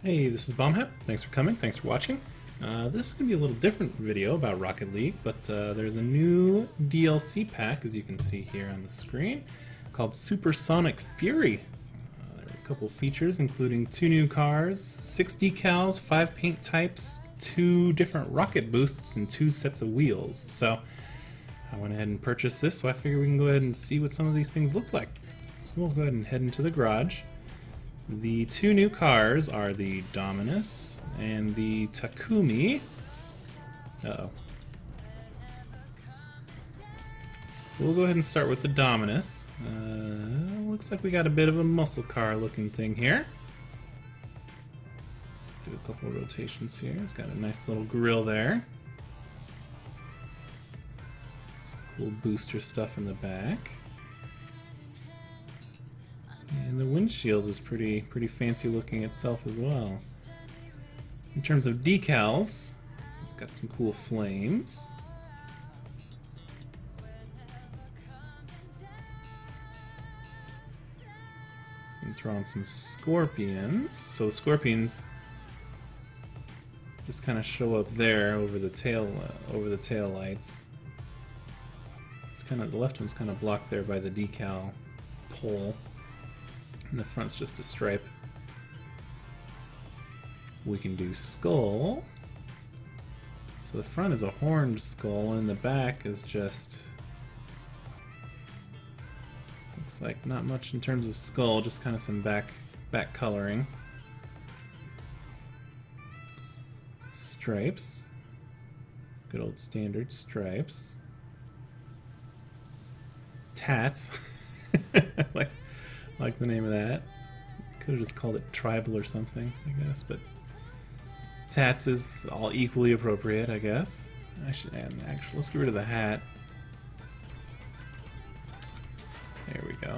Hey, this is Bomhab. Thanks for coming. Thanks for watching. This is going to be a little different video about Rocket League, but there's a new DLC pack, as you can see here on the screen, called Supersonic Fury. There are a couple features, including 2 new cars, 6 decals, 5 paint types, 2 different rocket boosts, and 2 sets of wheels. So I went ahead and purchased this, so I figured we can go ahead and see what some of these things look like. So we'll go ahead and head into the garage. The 2 new cars are the Dominus and the Takumi. Uh-oh. So we'll go ahead and start with the Dominus. Looks like we got a bit of a muscle car looking thing here. Do a couple of rotations here. It's got a nice little grill there. Some cool booster stuff in the back. And the windshield is pretty fancy looking itself as well. In terms of decals, it's got some cool flames. And throw on some scorpions. So the scorpions just kind of show up there over the tail lights. It's kind of, the left one's kind of blocked there by the decal pole. And the front's just a stripe. We can do skull. So the front is a horned skull, and the back is just... looks like not much in terms of skull, just kind of some back coloring. Stripes. Good old standard stripes. Tats. Like the name of that. Could have just called it tribal or something, I guess, but tats is all equally appropriate, I guess. Actually, let's get rid of the hat. There we go.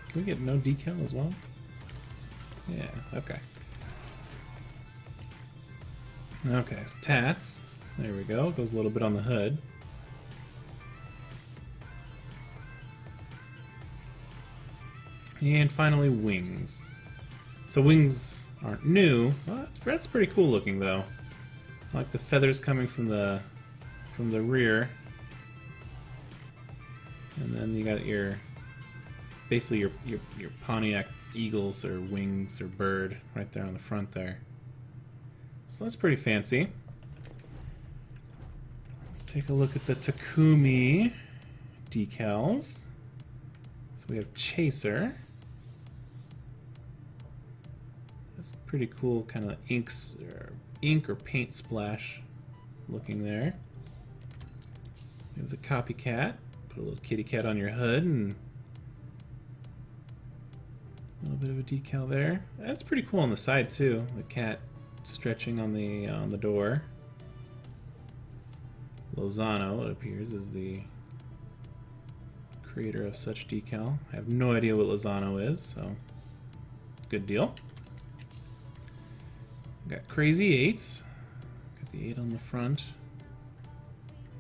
Can we get no decal as well? Yeah, okay. Okay, so tats. There we go. Goes a little bit on the hood. And finally, wings. So wings aren't new. Well, that's pretty cool looking, though. I like the feathers coming from the rear, and then you got your basically your Pontiac eagles or wings or bird right there on the front there. So that's pretty fancy. Let's take a look at the Takumi decals. So we have Chaser. That's pretty cool, kind of ink or paint splash looking there. We have the Copycat. Put a little kitty cat on your hood and a little bit of a decal there. That's pretty cool on the side too. The cat stretching on the door. Lozano, it appears, is the creator of such decal. I have no idea what Lozano is, so good deal. We've got Crazy 8s. Got the 8 on the front.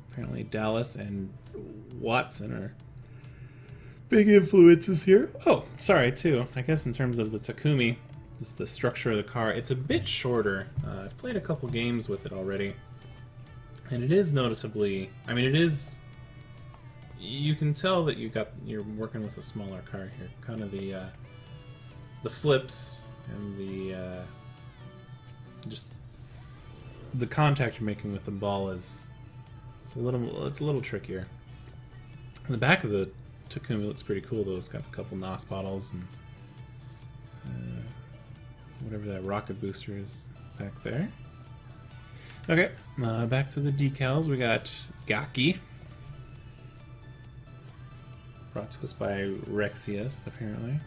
Apparently Dallas and Watson are big influences here. Oh, sorry too. I guess in terms of the Takumi, this is the structure of the car. It's a bit shorter. I've played a couple games with it already, and it is noticeably. I mean, it is. You can tell that you're working with a smaller car here. Kind of the flips and the just the contact you're making with the ball is it's a little trickier. The back of the Takumi looks pretty cool though. It's got a couple NOS bottles and whatever that rocket booster is back there. Okay, back to the decals. We got Gaki. Brought to us by Rexius, apparently.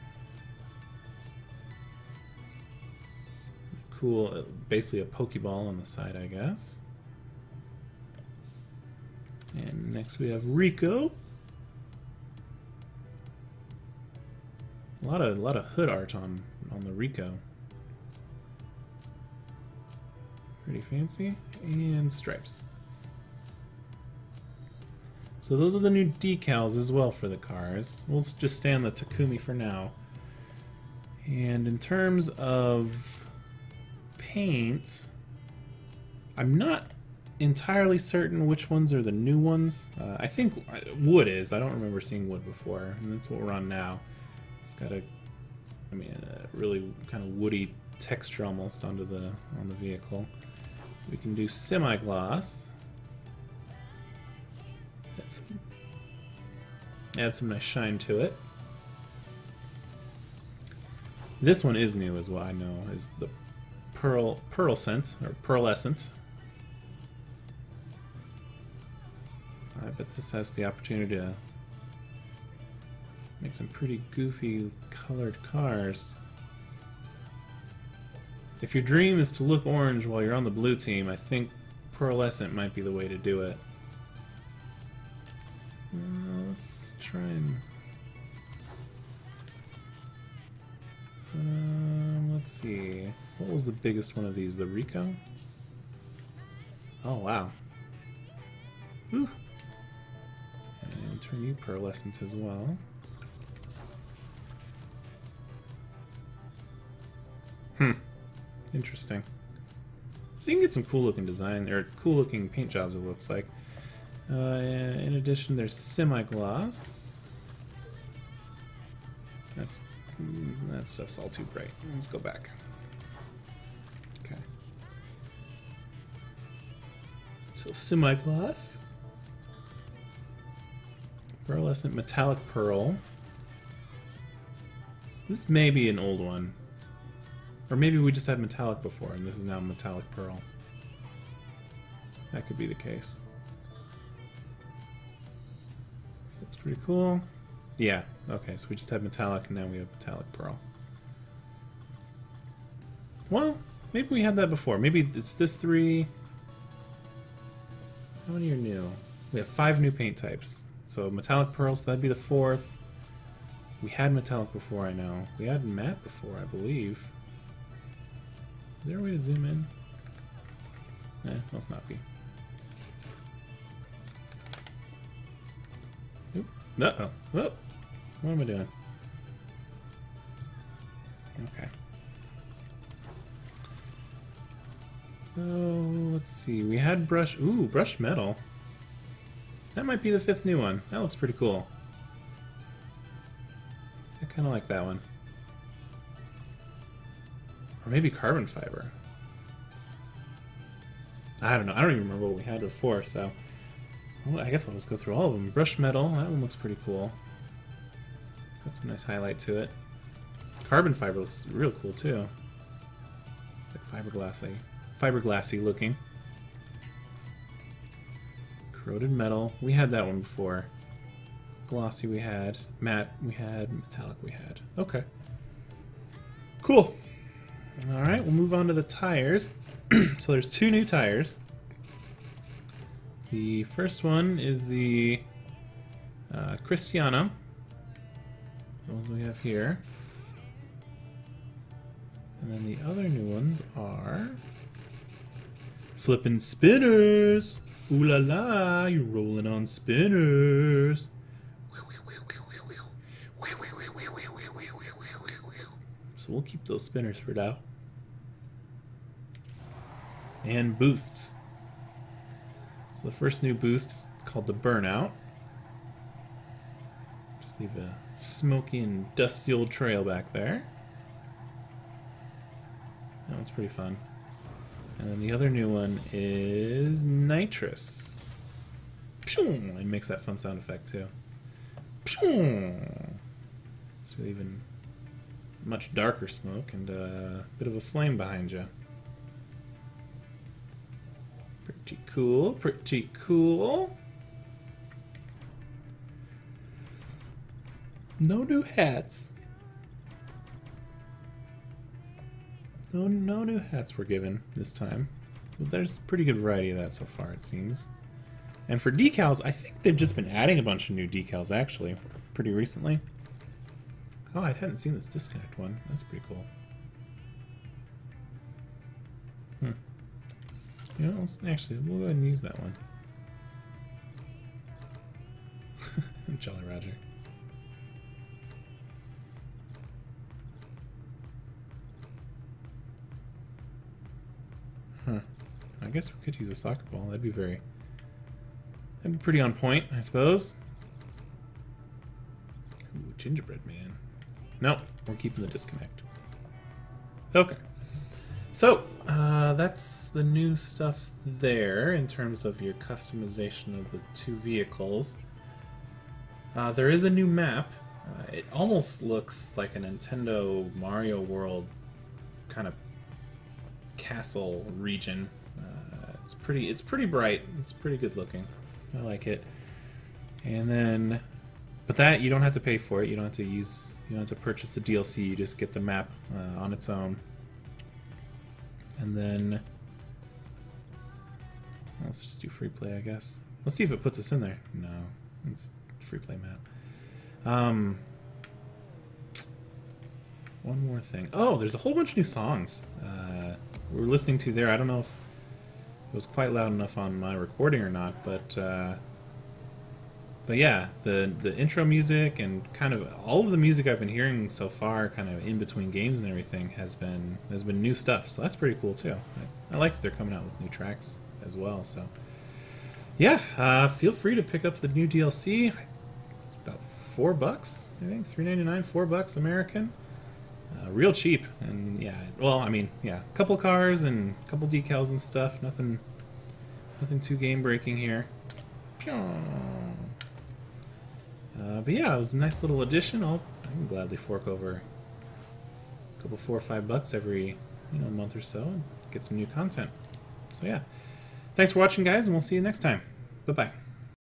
Cool, basically a Pokeball on the side, I guess. And next we have Rico. A lot of hood art on the Rico. Pretty fancy. And stripes. So those are the new decals as well for the cars. We'll just stay on the Takumi for now. And in terms of paint. I'm not entirely certain which ones are the new ones. I think wood is. I don't remember seeing wood before, and that's what we're on now. It's got a really kind of woody texture almost on the vehicle. We can do semi-gloss. Add some nice shine to it. This one is new as well, I know, is the Pearlescent, or Pearlescent. I bet this has the opportunity to make some pretty goofy colored cars. If your dream is to look orange while you're on the blue team, I think Pearlescent might be the way to do it. Let's try and... let's see. What was the biggest one of these? The Rico? Oh, wow. Whew. And turn you pearlescent as well. Interesting. So you can get some cool looking design, or cool looking paint jobs, it looks like. In addition, there's semi-gloss. That stuff's all too bright. Let's go back. Okay. So semi-gloss. Pearlescent metallic pearl. This may be an old one. Or maybe we just had metallic before and this is now metallic pearl. That could be the case. So it's pretty cool. Yeah, okay, so we just had metallic and now we have metallic pearl. Well, maybe we had that before. Maybe it's this 3. How many are new? We have 5 new paint types. So metallic pearl, so that'd be the 4th. We had metallic before, I know. We had matte before, I believe. Is there a way to zoom in? Must not be. Oop. Uh-oh. Whoop. What am I doing? Okay. Oh, let's see. We had brush... Ooh, brushed metal. That might be the 5th new one. That looks pretty cool. I kind of like that one. Or maybe carbon fiber. I don't know. I don't even remember what we had before, so... Well, I guess I'll just go through all of them. Brushed metal. That one looks pretty cool. It's got some nice highlight to it. Carbon fiber looks real cool, too. It's like fiberglassy looking. Corroded metal. We had that one before. Glossy we had. Matte we had. Metallic we had. Okay. Cool. Alright, we'll move on to the tires. So there's 2 new tires. The first one is the Cristiano. The ones we have here. And then the other new ones are... Flippin' spinners! Ooh la la, you're rolling on spinners! So we'll keep those spinners for now. And boosts. So the first new boost is called the Burnout. Just leave a smoky and dusty old trail back there. That one's pretty fun. And then the other new one is Nitrous. It makes that fun sound effect too. So even much darker smoke and a bit of a flame behind you. Pretty cool, pretty cool. No new hats. No new hats were given this time. But there's a pretty good variety of that so far, it seems. And for decals, I think they've just been adding a bunch of new decals, actually, pretty recently. Oh, I hadn't seen this disconnect one. That's pretty cool. Yeah, actually, we'll go ahead and use that one. Jolly Roger. Huh. I guess we could use a soccer ball. That'd be pretty on point, I suppose. Ooh, gingerbread man. No, we're keeping the disconnect. Okay. So, that's the new stuff there in terms of your customization of the two vehicles. There is a new map. It almost looks like a Nintendo Mario World kind of castle region. It's pretty bright. It's pretty good looking. I like it. And then, but that you don't have to pay for it. You don't have to purchase the DLC. You just get the map on its own. And then let's just do free play, I guess. Let's see if it puts us in there. No, it's free play map. One more thing. Oh, there's a whole bunch of new songs we're listening to there. I don't know if it was quite loud enough on my recording or not, but yeah, the intro music and kind of all of the music I've been hearing so far, kind of in between games and everything, has been new stuff. So that's pretty cool too. I like that they're coming out with new tracks as well. So yeah, feel free to pick up the new DLC. It's about $4, I think, $3.99, $4 American. Real cheap, and yeah, well, I mean, yeah, a couple cars and a couple decals and stuff. Nothing too game breaking here. But yeah, it was a nice little addition. I can gladly fork over a couple $4 or $5 every month or so and get some new content. So yeah, thanks for watching, guys, and we'll see you next time. Bye bye.